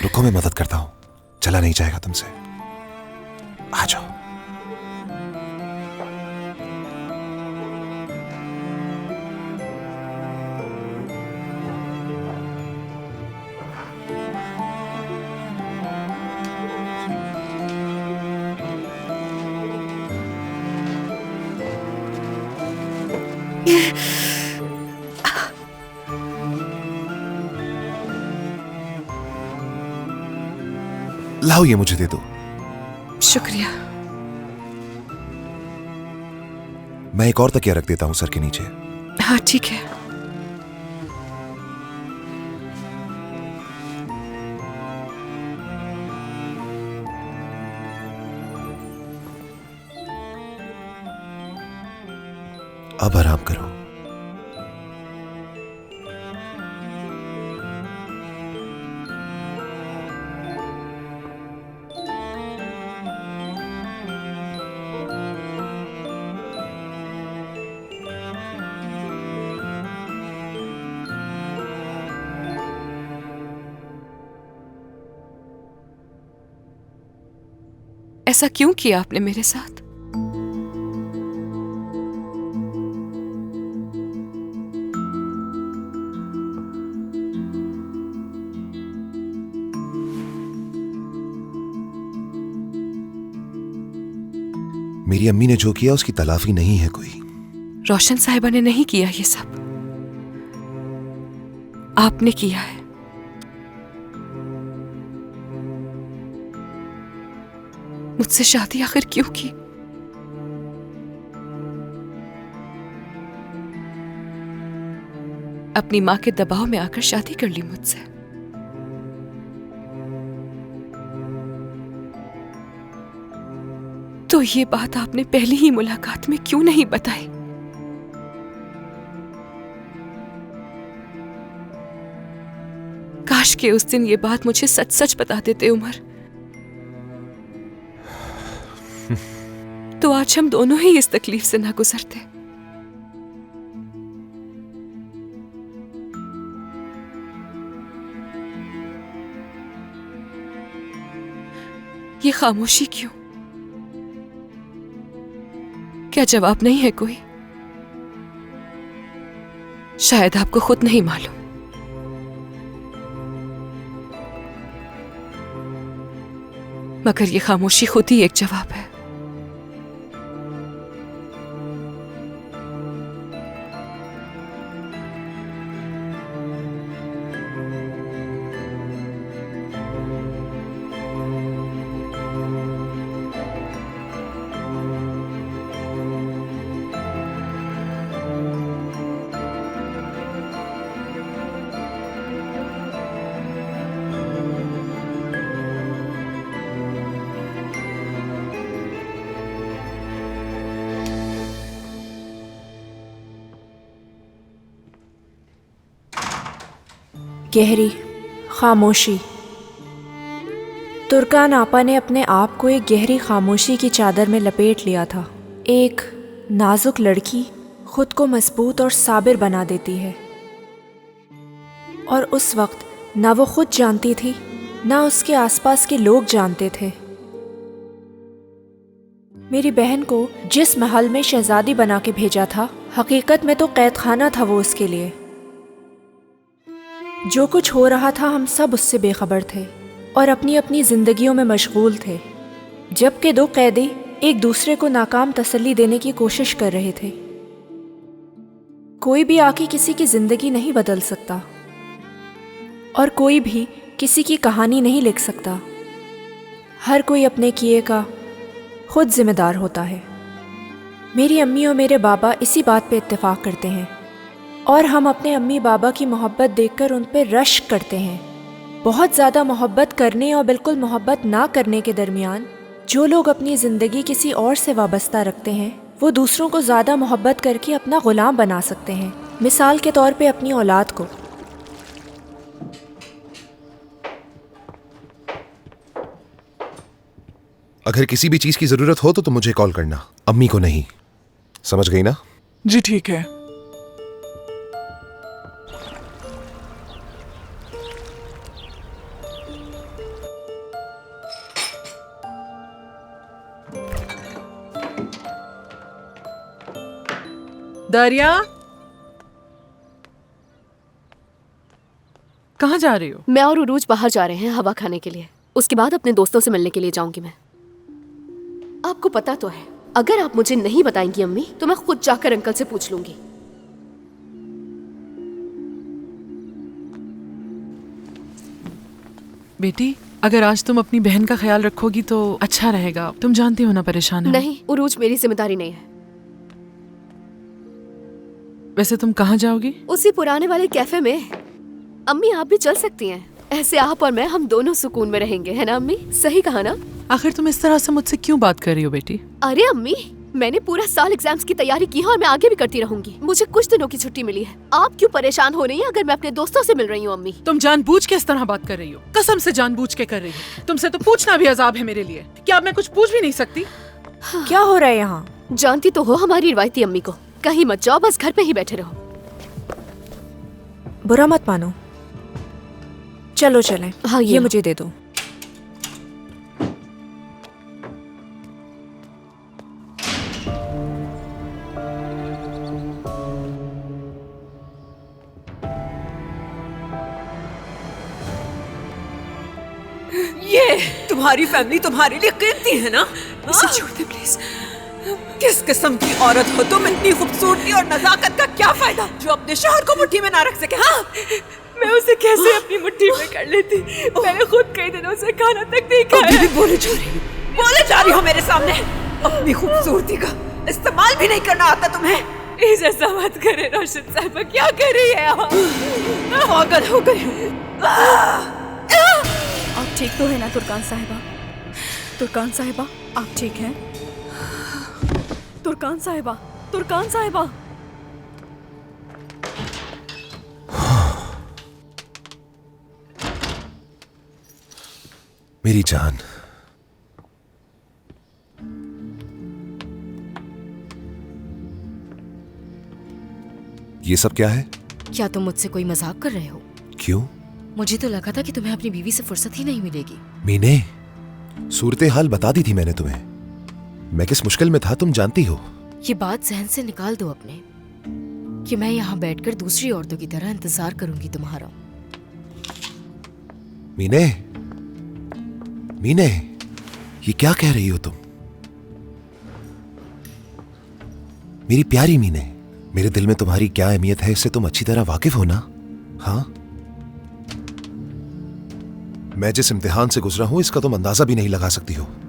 रुको, मैं मदद करता हूं। चला नहीं जाएगा तुमसे। आ जाओ। लाओ, ये मुझे दे दो। शुक्रिया। मैं एक और तकिया रख देता हूं सर के नीचे। हाँ ठीक है। अब आराम करो। ऐसा क्यों किया आपने मेरे साथ? मेरी अम्मी ने जो किया उसकी तलाफी नहीं है कोई। रोशन साहिबा ने नहीं किया ये सब, आपने किया है। मुझसे शादी आखिर क्यों की? अपनी मां के दबाव में आकर शादी कर ली मुझसे। तो ये बात आपने पहली ही मुलाकात में क्यों नहीं बताई? काश के उस दिन ये बात मुझे सच सच बता देते उमर, तो आज हम दोनों ही इस तकलीफ से ना गुजरते। ये खामोशी क्यों? क्या जवाब नहीं है कोई? शायद आपको खुद नहीं मालूम। मगर ये खामोशी खुद ही एक जवाब है। गहरी खामोशी। तुर्कान आपा ने अपने आप को एक गहरी खामोशी की चादर में लपेट लिया था। एक नाजुक लड़की खुद को मजबूत और साबिर बना देती है, और उस वक्त ना वो खुद जानती थी, ना उसके आसपास के लोग जानते थे। मेरी बहन को जिस महल में शहजादी बना के भेजा था, हकीकत में तो कैद खाना था वो उसके लिए। जो कुछ हो रहा था हम सब उससे बेखबर थे और अपनी अपनी जिंदगियों में मशगूल थे, जबकि दो कैदी एक दूसरे को नाकाम तसल्ली देने की कोशिश कर रहे थे। कोई भी आके किसी की जिंदगी नहीं बदल सकता और कोई भी किसी की कहानी नहीं लिख सकता। हर कोई अपने किए का खुद जिम्मेदार होता है। मेरी अम्मी और मेरे बाबा इसी बात पे इत्तेफाक करते हैं और हम अपने अम्मी बाबा की मोहब्बत देखकर उन पर रश्क करते हैं। बहुत ज़्यादा मोहब्बत करने और बिल्कुल मोहब्बत ना करने के दरमियान जो लोग अपनी ज़िंदगी किसी और से वाबस्ता रखते हैं, वो दूसरों को ज़्यादा मोहब्बत करके अपना ग़ुलाम बना सकते हैं। मिसाल के तौर पे अपनी औलाद को। अगर किसी भी चीज की जरूरत हो तो तुम मुझे कॉल करना, अम्मी को नहीं। समझ गई ना? जी ठीक है। दरिया, कहाँ जा रही हो? मैं और उरूज बाहर जा रहे हैं हवा खाने के लिए। उसके बाद अपने दोस्तों से मिलने के लिए जाऊंगी मैं। आपको पता तो है, अगर आप मुझे नहीं बताएंगी अम्मी तो मैं खुद जाकर अंकल से पूछ लूंगी। बेटी, अगर आज तुम अपनी बहन का ख्याल रखोगी तो अच्छा रहेगा। तुम जानती हो ना परेशान है। नहीं, उरूज मेरी जिम्मेदारी नहीं है। वैसे तुम कहाँ जाओगी? उसी पुराने वाले कैफे में। अम्मी आप भी चल सकती हैं। ऐसे आप और मैं, हम दोनों सुकून में रहेंगे, है ना अम्मी? सही कहा ना? आखिर तुम इस तरह से मुझसे क्यों बात कर रही हो बेटी? अरे अम्मी, मैंने पूरा साल एग्जाम्स की तैयारी की है और मैं आगे भी करती रहूंगी। मुझे कुछ दिनों की छुट्टी मिली है। आप क्यों परेशान हो रही हैं अगर मैं अपने दोस्तों से मिल रही हूँ अम्मी? तुम जानबूझ के इस तरह बात कर रही हो। कसम से जानबूझ के कर रही हो। तुमसे तो पूछना भी अजाब है मेरे लिए। क्या अब मैं कुछ पूछ भी नहीं सकती? क्या हो रहा है यहाँ? जानती तो हो हमारी रिवायती अम्मी को। कहीं मत जाओ, बस घर पे ही बैठे रहो। बुरा मत मानो, चलो चलें। हाँ, ये मुझे दे दो। ये तुम्हारी फैमिली तुम्हारे लिए कीमती है ना? इसे छोड़ दे प्लीज। किस किस्म की औरत हो तुम? इतनी खूबसूरती और नजाकत का क्या फायदा जो अपने शौहर को मुट्ठी में ना रख सके? हाँ, मैं उसे कैसे अपनी मुट्ठी में कर लेती? मैंने खुद कई दिनों से खाना तक नहीं अभी खाया। भी बोले जा रही हो मेरे सामने। अपनी खूबसूरती का इस्तेमाल भी नहीं करना आता तुम्हें? प्लीज ऐसा मत करे रोशन साहिबा, क्या कर रही है आप? पागल हो गई हूँ। आप ठीक तो है ना तुर्कान साहिबा? तुर्कान साहिबा, आप ठीक हैं? तुर्कान साहिबा, तुर्कान साहिबा। मेरी जान, ये सब क्या है? क्या तुम मुझसे कोई मजाक कर रहे हो? क्यों? मुझे तो लगा था कि तुम्हें अपनी बीवी से फुर्सत ही नहीं मिलेगी। मीने, सूरत हाल बता दी थी मैंने तुम्हें। मैं किस मुश्किल में था तुम जानती हो। ये बात जहन से निकाल दो अपने कि मैं यहाँ बैठकर दूसरी औरतों की तरह इंतजार करूंगी तुम्हारा। मीने, मीने, ये क्या कह रही हो तुम? मेरी प्यारी मीने, मेरे दिल में तुम्हारी क्या अहमियत है इससे तुम अच्छी तरह वाकिफ हो ना? हाँ, मैं जिस इम्तिहान से गुजरा हूं इसका तुम अंदाजा भी नहीं लगा सकती हो।